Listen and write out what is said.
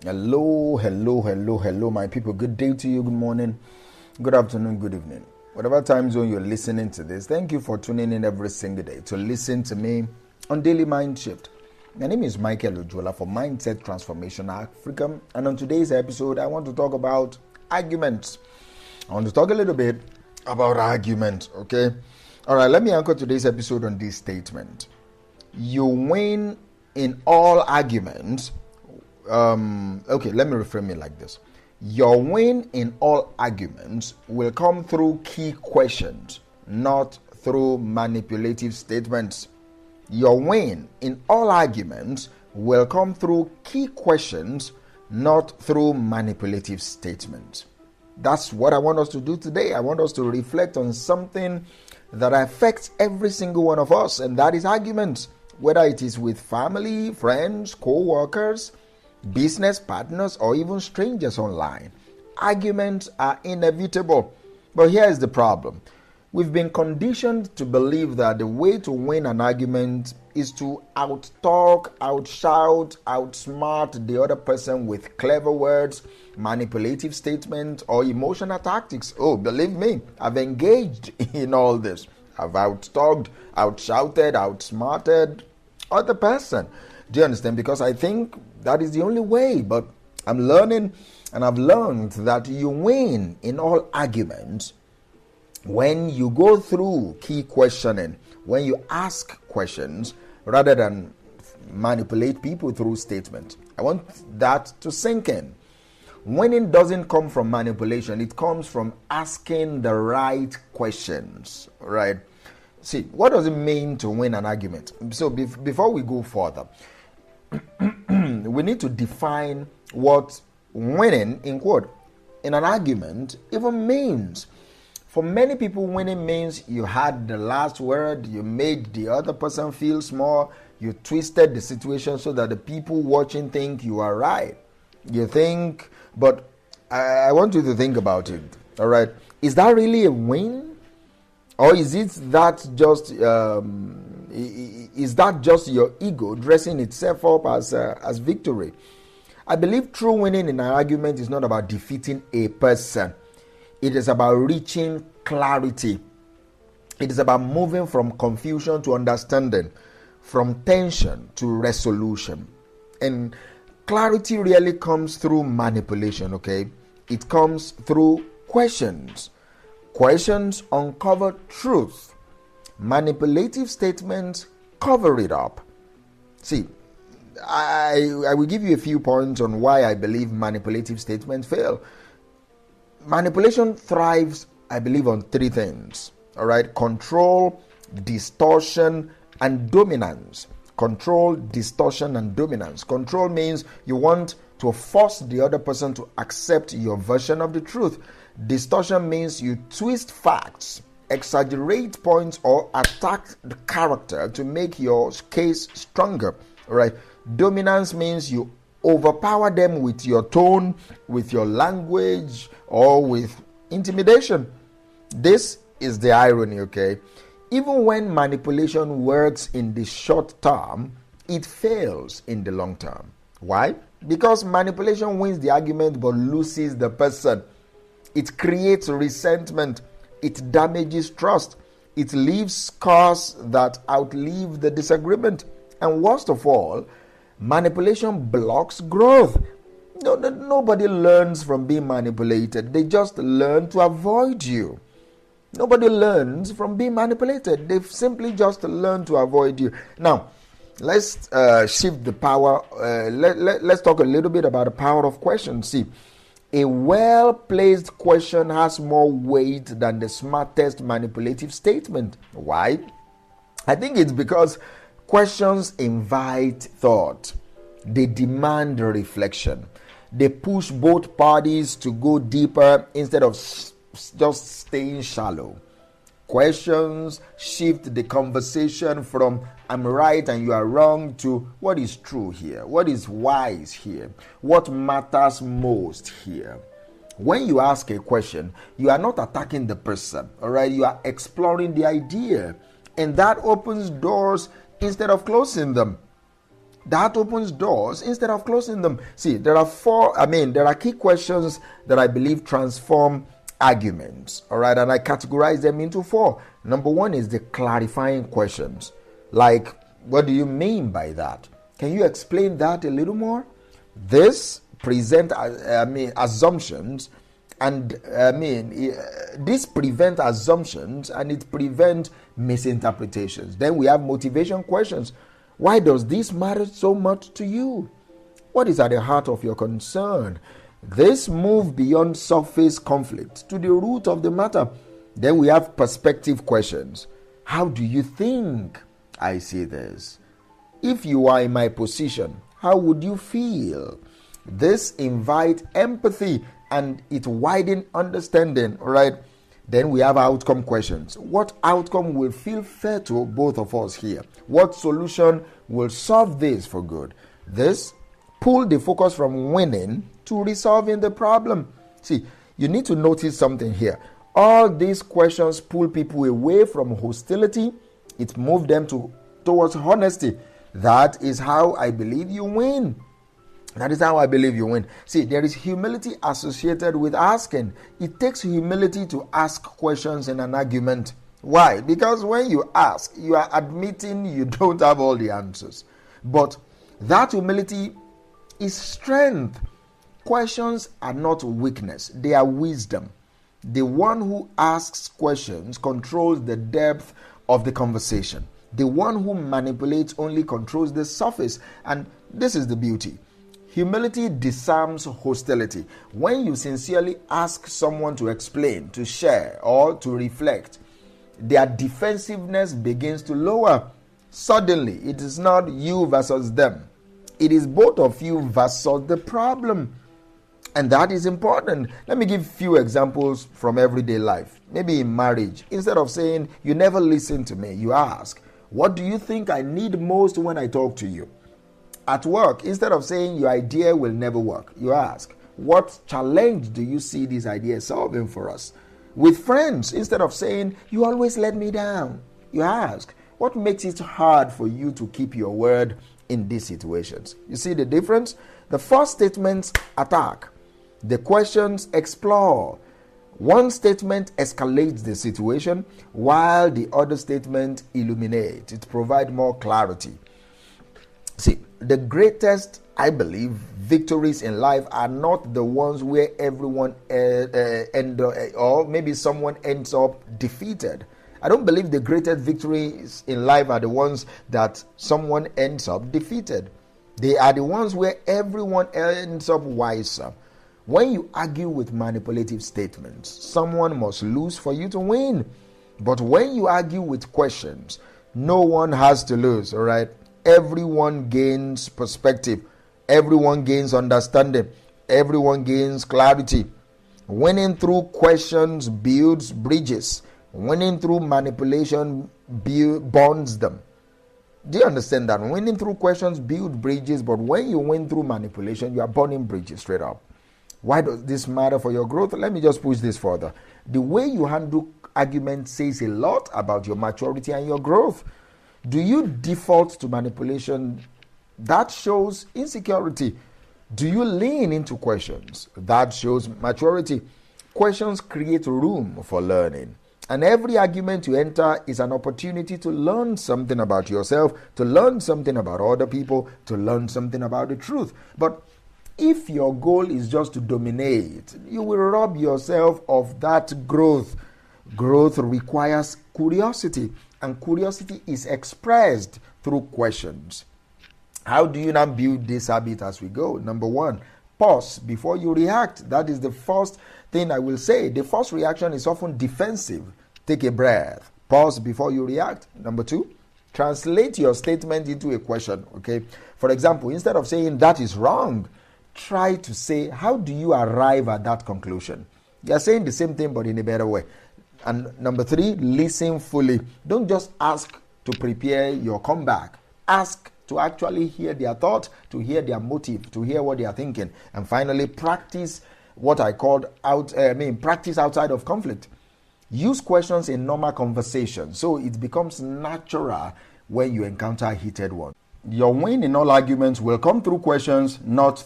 Hello, my people. Good day to you, good morning, good afternoon, good evening. Whatever time zone you're listening to this, thank you for tuning in every single day to listen to me on Daily Mind Shift. My name is Michael Ojola for Mindset Transformation Africa, and on today's episode, I want to talk about arguments. I want to talk a little bit about arguments, okay? All right, let me anchor today's episode on this statement. You win in all arguments. Let me reframe it like this. Your win in all arguments will come through key questions, not through manipulative statements. Your win in all arguments will come through key questions, not through manipulative statements. That's what I want us to do today. I want us to reflect on something that affects every single one of us, and that is arguments, whether it is with family, friends, co-workers, business partners, or even strangers online. Arguments are inevitable. But here is the problem. We've been conditioned to believe that the way to win an argument is to out-talk, out-shout, outsmart the other person with clever words, manipulative statements, or emotional tactics. Oh, believe me, I've engaged in all this. I've out-talked, out-shouted, outsmarted other person. Do you understand? Because I think that is the only way. But I'm learning, and I've learned that you win in all arguments when you go through key questioning, when you ask questions rather than manipulate people through statements. I want that to sink in. Winning doesn't come from manipulation. It comes from asking the right questions, right? See, what does it mean to win an argument? So before we go further, we need to define what winning, in quote, in an argument even means. For many people, winning means you had the last word, you made the other person feel small, you twisted the situation so that the people watching think you are right. You think, but I want you to think about it, all right? Is that really a win? Or is that just your ego dressing itself up as victory? I believe true winning in an argument is not about defeating a person. It is about reaching clarity. It is about moving from confusion to understanding, from tension to resolution. And clarity really comes through manipulation, okay? It comes through questions. Questions uncover truth. Manipulative statements cover it up. See, I will give you a few points on why I believe manipulative statements fail. Manipulation thrives, I believe, on three things. All right? Control, distortion, and dominance. Control, distortion, and dominance. Control means you want to force the other person to accept your version of the truth. Distortion means you twist facts, exaggerate points, or attack the character to make your case stronger. Right? Dominance means you overpower them with your tone, with your language, or with intimidation. This is the irony, okay? Even when manipulation works in the short term, it fails in the long term. Why? Because manipulation wins the argument but loses the person. It creates resentment. It damages trust. It leaves scars that outlive the disagreement. And worst of all, manipulation blocks growth. Nobody learns from being manipulated. They just learn to avoid you. Nobody learns from being manipulated. They've simply just learned to avoid you. Now, let's shift the power. Let's talk a little bit about the power of questions. See, a well-placed question has more weight than the smartest manipulative statement. Why? I think it's because questions invite thought. They demand reflection. They push both parties to go deeper instead of just staying shallow. Questions shift the conversation from I'm right and you are wrong to what is true here, what is wise here, what matters most here. When you ask a question, you are not attacking the person, all right? You are exploring the idea, and that opens doors instead of closing them. That opens doors instead of closing them. See, there are key questions that I believe transform arguments. All right, and I categorize them into 4. Number 1 is the clarifying questions. Like, what do you mean by that? Can you explain that a little more? This present assumptions, and this prevent assumptions and it prevent misinterpretations. Then we have motivation questions. Why does this matter so much to you? What is at the heart of your concern? This move beyond surface conflict to the root of the matter. Then we have perspective questions. How do you think I see this? If you are in my position, how would you feel? This invites empathy and it widens understanding, all right? Then we have outcome questions. What outcome will feel fair to both of us here? What solution will solve this for good? This pull the focus from winning to resolving the problem. See, you need to notice something here. All these questions pull people away from hostility. It moves them towards honesty. That is how I believe you win. That is how I believe you win. See, there is humility associated with asking. It takes humility to ask questions in an argument. Why? Because when you ask, you are admitting you don't have all the answers. But that humility is strength. Questions are not weakness, they are wisdom. The one who asks questions controls the depth of the conversation. The one who manipulates only controls the surface. And this is the beauty. Humility disarms hostility. When you sincerely ask someone to explain, to share, or to reflect, their defensiveness begins to lower. Suddenly, it is not you versus them. It is both of you versus the problem. And that is important. Let me give a few examples from everyday life. Maybe in marriage, instead of saying, you never listen to me, you ask, what do you think I need most when I talk to you? At work, instead of saying your idea will never work, you ask, what challenge do you see this idea solving for us? With friends, instead of saying, you always let me down, you ask, what makes it hard for you to keep your word in these situations? You see the difference? The first statements attack. The questions explore. One statement escalates the situation, while the other statement illuminates. It provides more clarity. See, the greatest, I believe, victories in life are not the ones where everyone or maybe someone ends up defeated. I don't believe the greatest victories in life are the ones that someone ends up defeated. They are the ones where everyone ends up wiser. When you argue with manipulative statements, someone must lose for you to win. But when you argue with questions, no one has to lose, all right? Everyone gains perspective. Everyone gains understanding. Everyone gains clarity. Winning through questions builds bridges. Winning through manipulation bonds them. Do you understand that? Winning through questions build bridges, but when you win through manipulation, you are burning bridges straight up. Why does this matter for your growth? Let me just push this further. The way you handle arguments says a lot about your maturity and your growth. Do you default to manipulation? That shows insecurity. Do you lean into questions? That shows maturity. Questions create room for learning. And every argument you enter is an opportunity to learn something about yourself, to learn something about other people, to learn something about the truth. But if your goal is just to dominate, you will rob yourself of that growth. Growth requires curiosity, and curiosity is expressed through questions. How do you now build this habit as we go? Number 1, pause before you react. That is the first thing I will say. The first reaction is often defensive. Take a breath. Pause before you react. Number 2, translate your statement into a question. Okay. For example, instead of saying that is wrong, try to say, how do you arrive at that conclusion? You are saying the same thing but in a better way. And number 3, listen fully. Don't just ask to prepare your comeback. Ask to actually hear their thought, to hear their motive, to hear what they are thinking. And finally, practice what I called practice outside of conflict. Use questions in normal conversation so it becomes natural when you encounter a heated one. Your win in all arguments will come through questions, not